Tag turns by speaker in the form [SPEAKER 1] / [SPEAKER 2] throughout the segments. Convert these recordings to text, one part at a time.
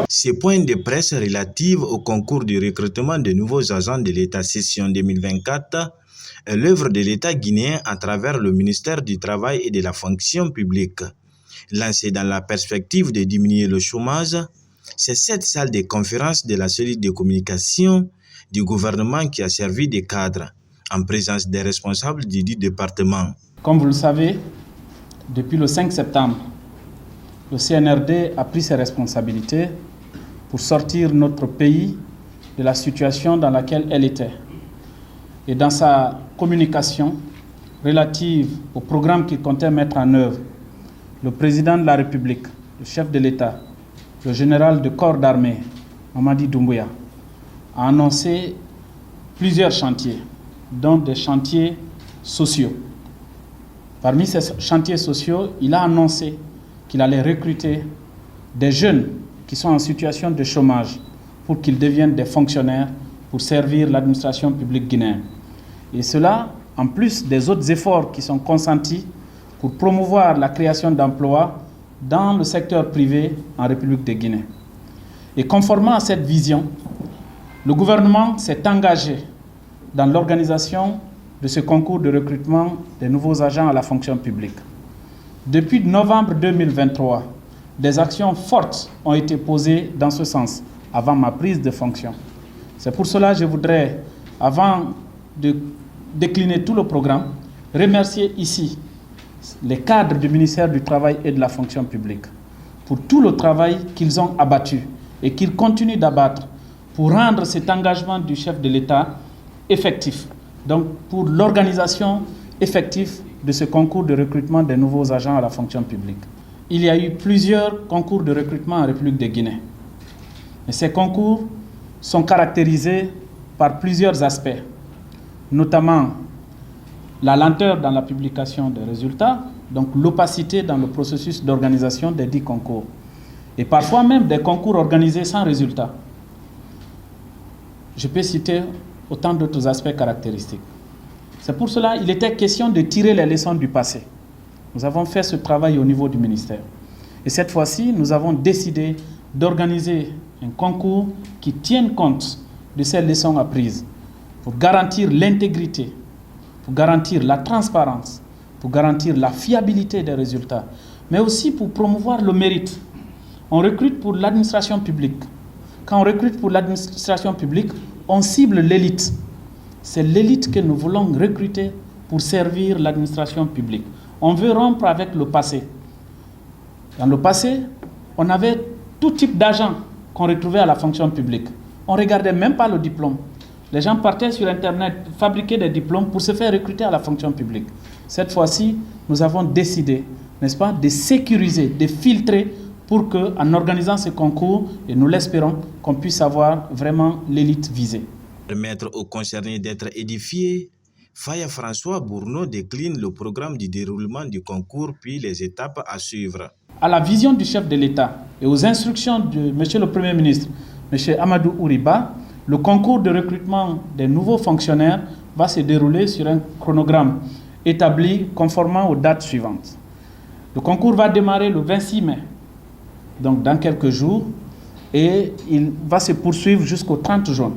[SPEAKER 1] Ces points de presse relatifs au concours de recrutement de nouveaux agents de l'État session 2024 est l'œuvre de l'État guinéen à travers le ministère du Travail et de la Fonction publique. Lancé dans la perspective de diminuer le chômage, c'est cette salle de conférence de la cellule de communication du gouvernement qui a servi de cadre, en présence des responsables du département.
[SPEAKER 2] Comme vous le savez, depuis le 5 septembre, le CNRD a pris ses responsabilités pour sortir notre pays de la situation dans laquelle elle était. Et dans sa communication relative au programme qu'il comptait mettre en œuvre, le président de la République, le chef de l'État, le général de corps d'armée, Mamadi Doumbouya, a annoncé plusieurs chantiers, dont des chantiers sociaux. Parmi ces chantiers sociaux, il a annoncé qu'il allait recruter des jeunes qui sont en situation de chômage pour qu'ils deviennent des fonctionnaires pour servir l'administration publique guinéenne. Et cela, en plus des autres efforts qui sont consentis pour promouvoir la création d'emplois dans le secteur privé en République de Guinée. Et conformément à cette vision, le gouvernement s'est engagé dans l'organisation de ce concours de recrutement des nouveaux agents à la fonction publique. Depuis novembre 2023, des actions fortes ont été posées dans ce sens avant ma prise de fonction. C'est pour cela que je voudrais, avant de décliner tout le programme, remercier ici les cadres du ministère du Travail et de la Fonction publique pour tout le travail qu'ils ont abattu et qu'ils continuent d'abattre pour rendre cet engagement du chef de l'État effectif. Donc, pour l'organisation effective de ce concours de recrutement des nouveaux agents à la fonction publique. Il y a eu plusieurs concours de recrutement en République de Guinée. Et ces concours sont caractérisés par plusieurs aspects, notamment la lenteur dans la publication des résultats, donc l'opacité dans le processus d'organisation des dits concours, et parfois même des concours organisés sans résultat. Je peux citer autant d'autres aspects caractéristiques. C'est pour cela qu'il était question de tirer les leçons du passé. Nous avons fait ce travail au niveau du ministère. Et cette fois-ci, nous avons décidé d'organiser un concours qui tienne compte de ces leçons apprises pour garantir l'intégrité, pour garantir la transparence, pour garantir la fiabilité des résultats, mais aussi pour promouvoir le mérite. On recrute pour l'administration publique. Quand on recrute pour l'administration publique, on cible l'élite. C'est l'élite que nous voulons recruter pour servir l'administration publique. On veut rompre avec le passé. Dans le passé, on avait tout type d'agents qu'on retrouvait à la fonction publique. On ne regardait même pas le diplôme. Les gens partaient sur Internet, fabriquer des diplômes pour se faire recruter à la fonction publique. Cette fois-ci, nous avons décidé, n'est-ce pas, de sécuriser, de filtrer pour qu'en organisant ce concours, et nous l'espérons, qu'on puisse avoir vraiment l'élite visée.
[SPEAKER 1] Permettre aux concernés d'être édifiés, Faya François Bourneau décline le programme du déroulement du concours puis les étapes à suivre.
[SPEAKER 2] À la vision du chef de l'État et aux instructions de M. le Premier ministre, M. Amadou Ouriba, le concours de recrutement des nouveaux fonctionnaires va se dérouler sur un chronogramme établi conformément aux dates suivantes. Le concours va démarrer le 26 mai, donc dans quelques jours, et il va se poursuivre jusqu'au 30 juin.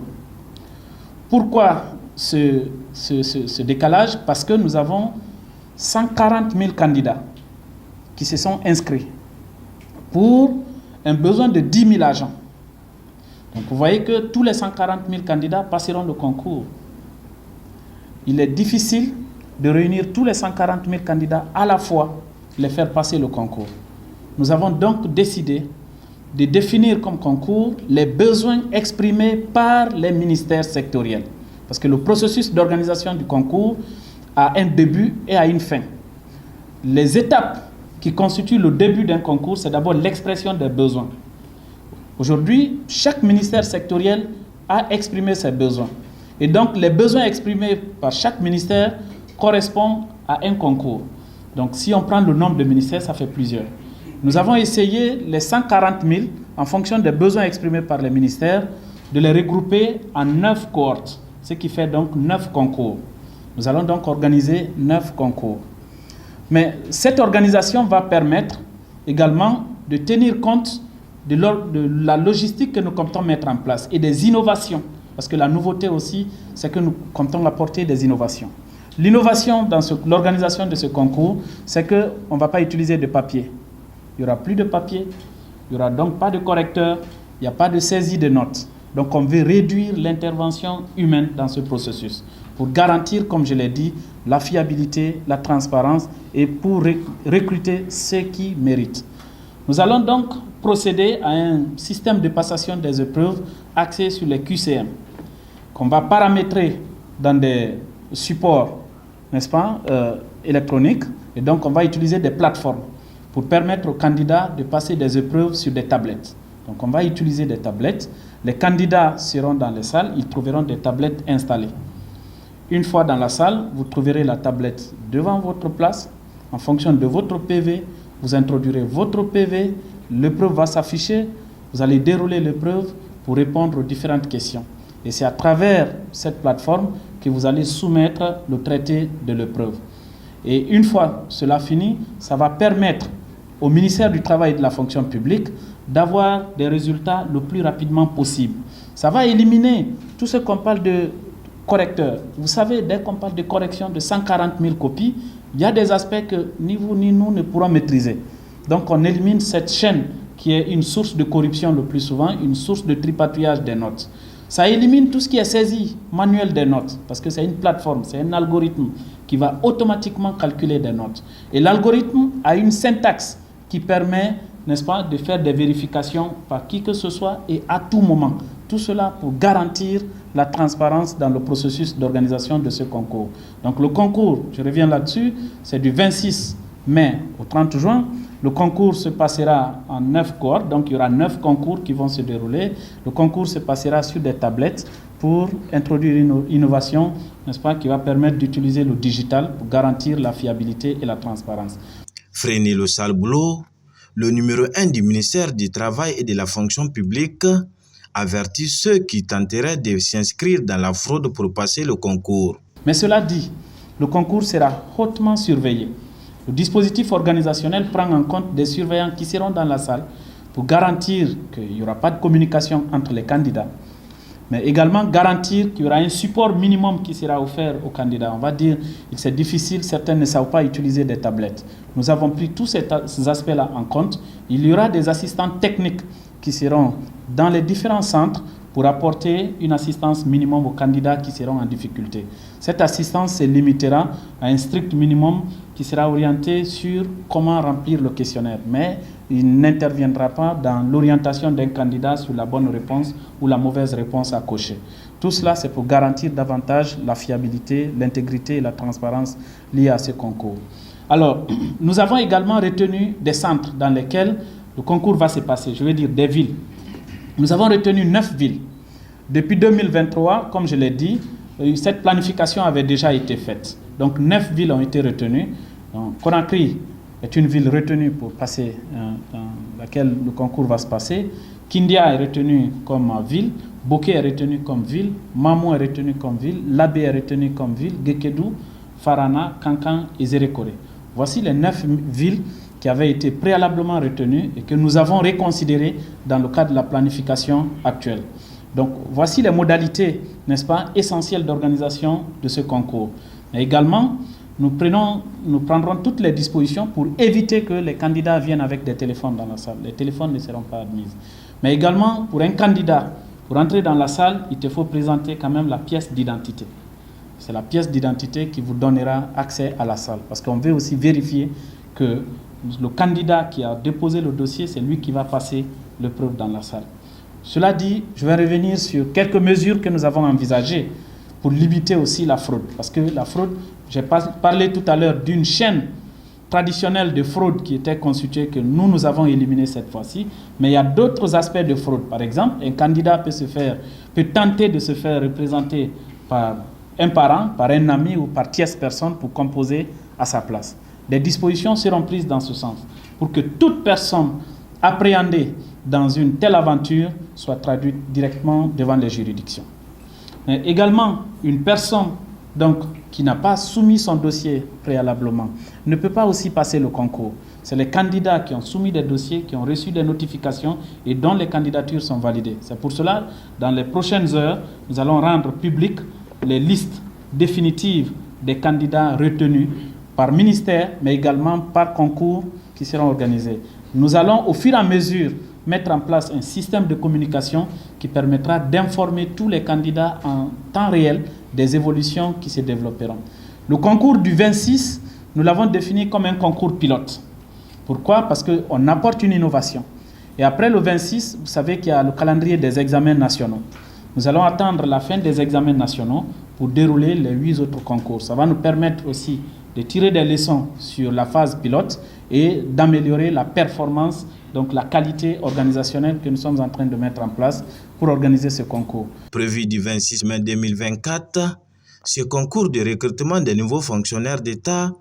[SPEAKER 2] Pourquoi ce décalage? Parce que nous avons 140 000 candidats qui se sont inscrits pour un besoin de 10 000 agents. Donc vous voyez que tous les 140 000 candidats passeront le concours. Il est difficile de réunir tous les 140 000 candidats à la fois, les faire passer le concours. Nous avons donc décidé de définir comme concours les besoins exprimés par les ministères sectoriels. Parce que le processus d'organisation du concours a un début et a une fin. Les étapes qui constituent le début d'un concours, c'est d'abord l'expression des besoins. Aujourd'hui, chaque ministère sectoriel a exprimé ses besoins. Et donc, les besoins exprimés par chaque ministère correspondent à un concours. Donc, si on prend le nombre de ministères, ça fait plusieurs. Nous avons essayé les 140 000, en fonction des besoins exprimés par les ministères, de les regrouper en 9 cohortes, ce qui fait donc 9 concours. Nous allons donc organiser 9 concours. Mais cette organisation va permettre également de tenir compte de la logistique que nous comptons mettre en place et des innovations. Parce que la nouveauté aussi, c'est que nous comptons apporter des innovations. L'innovation dans l'organisation de ce concours, c'est qu'on ne va pas utiliser de papier. Il n'y aura plus de papier, il n'y aura donc pas de correcteur, il n'y a pas de saisie de notes. Donc on veut réduire l'intervention humaine dans ce processus pour garantir, comme je l'ai dit, la fiabilité, la transparence et pour recruter ceux qui méritent. Nous allons donc procéder à un système de passation des épreuves axé sur les QCM qu'on va paramétrer dans des supports, n'est-ce pas, électroniques. Et donc on va utiliser des plateformes pour permettre aux candidats de passer des épreuves sur des tablettes. Donc on va utiliser des tablettes. Les candidats seront dans les salles, ils trouveront des tablettes installées. Une fois dans la salle, vous trouverez la tablette devant votre place. En fonction de votre PV, vous introduirez votre PV, l'épreuve va s'afficher, vous allez dérouler l'épreuve pour répondre aux différentes questions. Et c'est à travers cette plateforme que vous allez soumettre le traité de l'épreuve. Et une fois cela fini, ça va permettre au ministère du Travail et de la Fonction publique d'avoir des résultats le plus rapidement possible. Ça va éliminer tout ce qu'on parle de correcteurs. Vous savez, dès qu'on parle de correction de 140 000 copies, il y a des aspects que ni vous ni nous ne pourrons maîtriser. Donc on élimine cette chaîne qui est une source de corruption le plus souvent, une source de tripatouillage des notes. Ça élimine tout ce qui est saisie manuelle des notes, parce que c'est une plateforme, c'est un algorithme qui va automatiquement calculer des notes. Et l'algorithme a une syntaxe qui permet, n'est-ce pas, de faire des vérifications par qui que ce soit et à tout moment. Tout cela pour garantir la transparence dans le processus d'organisation de ce concours. Donc le concours, je reviens là-dessus, c'est du 26 mai au 30 juin. Le concours se passera en 9 cohortes, donc il y aura 9 concours qui vont se dérouler. Le concours se passera sur des tablettes pour introduire une innovation, n'est-ce pas, qui va permettre d'utiliser le digital pour garantir la fiabilité et la transparence.
[SPEAKER 1] Freiner le sale boulot, le numéro 1 du ministère du Travail et de la Fonction publique avertit ceux qui tenteraient de s'inscrire dans la fraude pour passer le concours.
[SPEAKER 2] Mais cela dit, le concours sera hautement surveillé. Le dispositif organisationnel prend en compte des surveillants qui seront dans la salle pour garantir qu'il n'y aura pas de communication entre les candidats, mais également garantir qu'il y aura un support minimum qui sera offert aux candidats. On va dire que c'est difficile, certains ne savent pas utiliser des tablettes. Nous avons pris tous ces aspects-là en compte. Il y aura des assistants techniques qui seront dans les différents centres pour apporter une assistance minimum aux candidats qui seront en difficulté. Cette assistance se limitera à un strict minimum qui sera orienté sur comment remplir le questionnaire, mais il n'interviendra pas dans l'orientation d'un candidat sur la bonne réponse ou la mauvaise réponse à cocher. Tout cela, c'est pour garantir davantage la fiabilité, l'intégrité et la transparence liées à ce concours. Alors, nous avons également retenu des centres dans lesquels le concours va se passer, je veux dire des villes. Nous avons retenu 9 villes. Depuis 2023, comme je l'ai dit, cette planification avait déjà été faite. Donc 9 villes ont été retenues. Donc, Conakry est une ville retenue pour passer, dans laquelle le concours va se passer. Kindia est retenu comme ville. Boké est retenu comme ville. Mamou est retenu comme ville. Labé est retenu comme ville. Gekedou, Farana, Kankan et Zérekore. Voici les 9 villes qui avaient été préalablement retenues et que nous avons reconsidérées dans le cadre de la planification actuelle. Donc, voici les modalités, n'est-ce pas, essentielles d'organisation de ce concours. Et également, nous prendrons toutes les dispositions pour éviter que les candidats viennent avec des téléphones dans la salle. Les téléphones ne seront pas admis. Mais également, pour un candidat, pour entrer dans la salle, il te faut présenter quand même la pièce d'identité. C'est la pièce d'identité qui vous donnera accès à la salle. Parce qu'on veut aussi vérifier que le candidat qui a déposé le dossier, c'est lui qui va passer l'épreuve dans la salle. Cela dit, je vais revenir sur quelques mesures que nous avons envisagées pour limiter aussi la fraude. Parce que la fraude, j'ai parlé tout à l'heure d'une chaîne traditionnelle de fraude qui était constituée, que nous avons éliminée cette fois-ci. Mais il y a d'autres aspects de fraude. Par exemple, un candidat peut tenter de se faire représenter par un parent, par un ami ou par tierce personne pour composer à sa place. Des dispositions seront prises dans ce sens pour que toute personne appréhendée dans une telle aventure soit traduite directement devant les juridictions. Mais également, une personne donc, qui n'a pas soumis son dossier préalablement ne peut pas aussi passer le concours. C'est les candidats qui ont soumis des dossiers, qui ont reçu des notifications et dont les candidatures sont validées. C'est pour cela, dans les prochaines heures, nous allons rendre publiques les listes définitives des candidats retenus par ministère, mais également par concours qui seront organisés. Nous allons, au fur et à mesure, mettre en place un système de communication qui permettra d'informer tous les candidats en temps réel des évolutions qui se développeront. Le concours du 26, nous l'avons défini comme un concours pilote. Pourquoi? Parce qu'on apporte une innovation. Et après le 26, vous savez qu'il y a le calendrier des examens nationaux. Nous allons attendre la fin des examens nationaux pour dérouler les 8 autres concours. Ça va nous permettre aussi de tirer des leçons sur la phase pilote et d'améliorer la performance, donc la qualité organisationnelle que nous sommes en train de mettre en place pour organiser ce concours.
[SPEAKER 1] Prévu du 26 mai 2024, ce concours de recrutement des nouveaux fonctionnaires d'État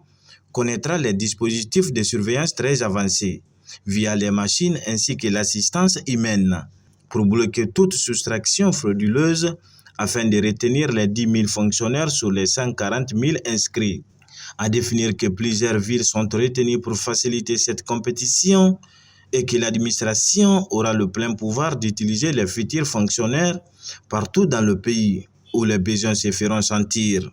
[SPEAKER 1] connaîtra les dispositifs de surveillance très avancés via les machines ainsi que l'assistance humaine pour bloquer toute soustraction frauduleuse afin de retenir les 10 000 fonctionnaires sur les 140 000 inscrits. À définir que plusieurs villes sont retenues pour faciliter cette compétition et que l'administration aura le plein pouvoir d'utiliser les futurs fonctionnaires partout dans le pays où les besoins se feront sentir.